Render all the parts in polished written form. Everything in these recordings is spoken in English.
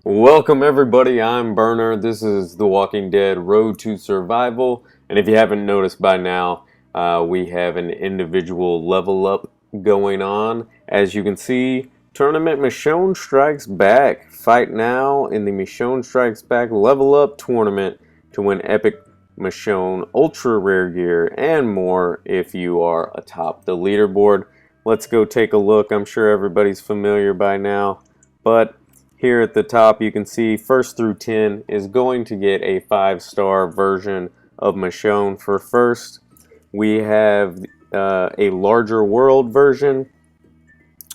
Welcome everybody, I'm Burner. This is The Walking Dead Road to Survival. And if you haven't noticed by now, we have an individual level up going on. As you can see, Tournament Michonne Strikes Back. Fight now in the Michonne Strikes Back level up tournament to win epic Michonne ultra rare gear and more if you are atop the leaderboard. Let's go take a look. I'm sure everybody's familiar by now, but here at the top you can see 1st through 10 is going to get a 5-star version of Michonne for first. We have a larger world version,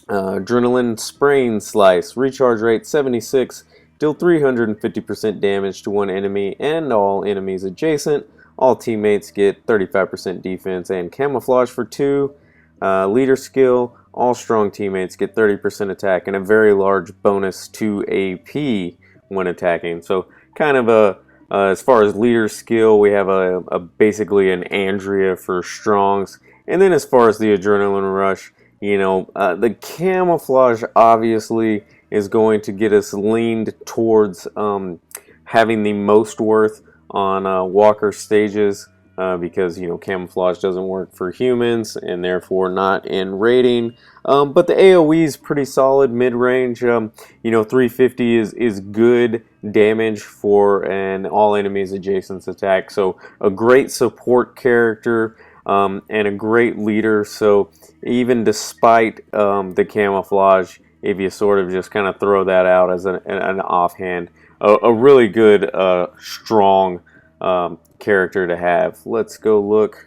Adrenaline Sprain Slice, recharge rate 76, deal 350% damage to one enemy and all enemies adjacent. All teammates get 35% defense and camouflage for 2. Leader skill, all strong teammates get 30% attack and a very large bonus to AP when attacking. So kind of as far as leader skill, we have a basically an Andrea for strongs. And then as far as the adrenaline rush, the camouflage obviously is going to get us leaned towards having the most worth on walker stages. Because camouflage doesn't work for humans and therefore not in rating, but the AoE is pretty solid mid-range. 350 is good damage for an all enemies adjacent attack, so a great support character and a great leader. So even despite the camouflage, if you sort of just kind of throw that out as an offhand, a really good strong character to have. Let's go look.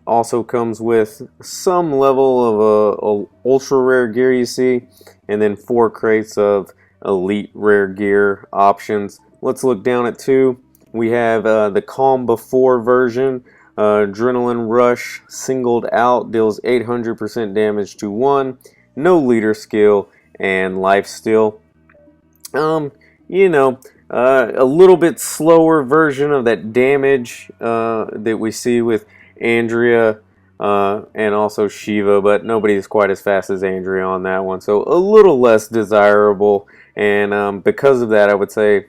Also comes with some level of ultra rare gear, you see, and then 4 crates of elite rare gear options. Let's look down at 2. We have the Calm Before version. Adrenaline Rush singled out, deals 800% damage to 1, no leader skill, and life steal. A little bit slower version of that damage that we see with Andrea and also Shiva, but nobody is quite as fast as Andrea on that one, so a little less desirable. And because of that, I would say,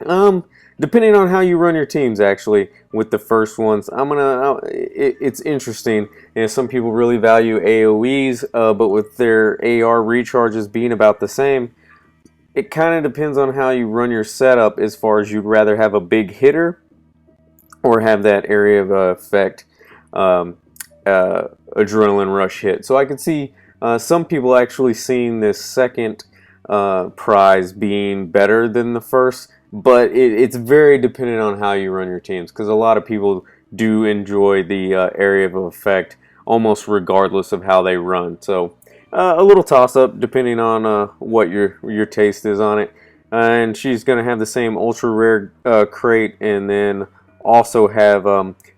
depending on how you run your teams, actually, with the first ones, it's interesting. Some people really value AoEs, but with their AR recharges being about the same, it kind of depends on how you run your setup as far as you'd rather have a big hitter or have that area of effect adrenaline rush hit. So I could see some people actually seeing this second prize being better than the first, but it's very dependent on how you run your teams, because a lot of people do enjoy the area of effect almost regardless of how they run. So a little toss-up depending on what your taste is on it. And she's going to have the same ultra rare crate, and then also have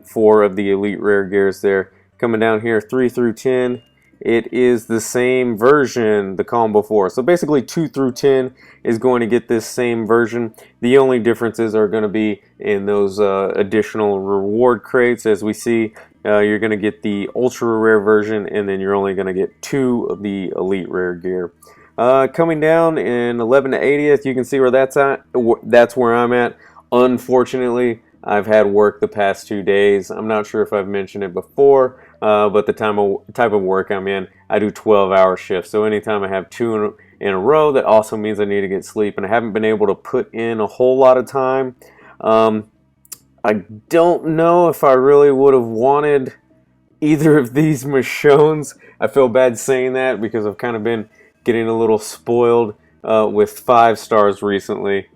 4 of the elite rare gears there. Coming down here, 3 through 10, it is the same version, the Calm Before. So basically 2 through 10 is going to get this same version. The only differences are going to be in those additional reward crates. As we see, you're going to get the ultra rare version, and then you're only going to get 2 of the elite rare gear. Coming down in 11 to 80th, you can see where that's at. That's where I'm at. Unfortunately, I've had work the past 2 days. I'm not sure if I've mentioned it before, but the type of work I'm in, I do 12-hour shifts. So anytime I have 2 in a row, that also means I need to get sleep, and I haven't been able to put in a whole lot of time. I don't know if I really would have wanted either of these Michonnes. I feel bad saying that because I've kind of been getting a little spoiled with 5 stars recently.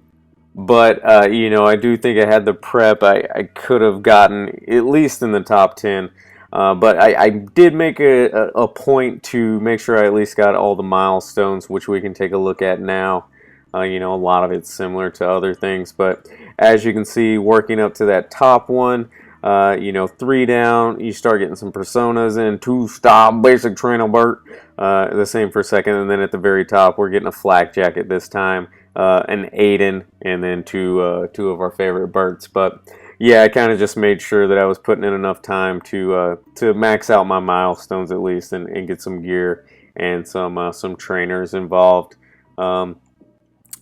But, I do think I had the prep. I could have gotten at least in the top 10. But I did make a point to make sure I at least got all the milestones, which we can take a look at now. A lot of it's similar to other things. But as you can see, working up to that top one, 3 down, you start getting some personas in. 2 stop, basic trainer Bert. The same for second. And then at the very top, we're getting a flak jacket this time. An Aiden, and then two of our favorite Berts. But yeah, I kind of just made sure that I was putting in enough time to max out my milestones at least, and get some gear and some trainers involved.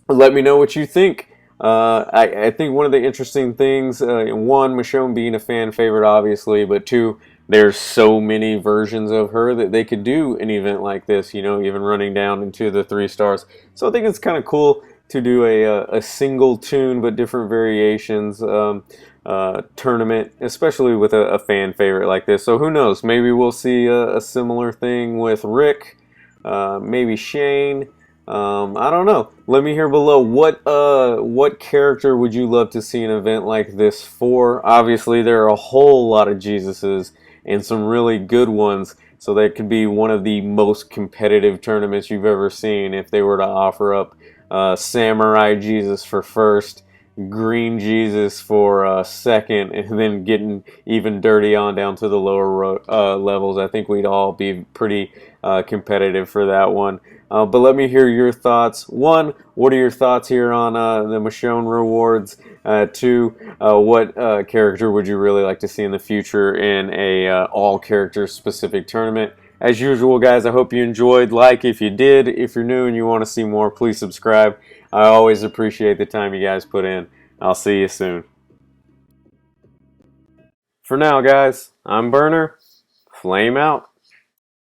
Let me know what you think. I think one of the interesting things, one, Michonne being a fan favorite, obviously, but two, there's so many versions of her that they could do an event like this, even running down into the 3 stars. So I think it's kind of cool to do a single tune but different variations tournament, especially with a fan favorite like this. So who knows? Maybe we'll see a similar thing with Rick, maybe Shane. I don't know. Let me hear below what character would you love to see an event like this for? Obviously, there are a whole lot of Jesuses and some really good ones, so that could be one of the most competitive tournaments you've ever seen if they were to offer up Samurai Jesus for first, Green Jesus for second, and then getting even dirty on down to the lower levels. I think we'd all be pretty competitive for that one. But let me hear your thoughts. One, what are your thoughts here on the Michonne rewards? Two, what character would you really like to see in the future in a all character specific tournament? As usual, guys, I hope you enjoyed. Like if you did. If you're new and you want to see more, please subscribe. I always appreciate the time you guys put in. I'll see you soon. For now, guys, I'm Burner. Flame out.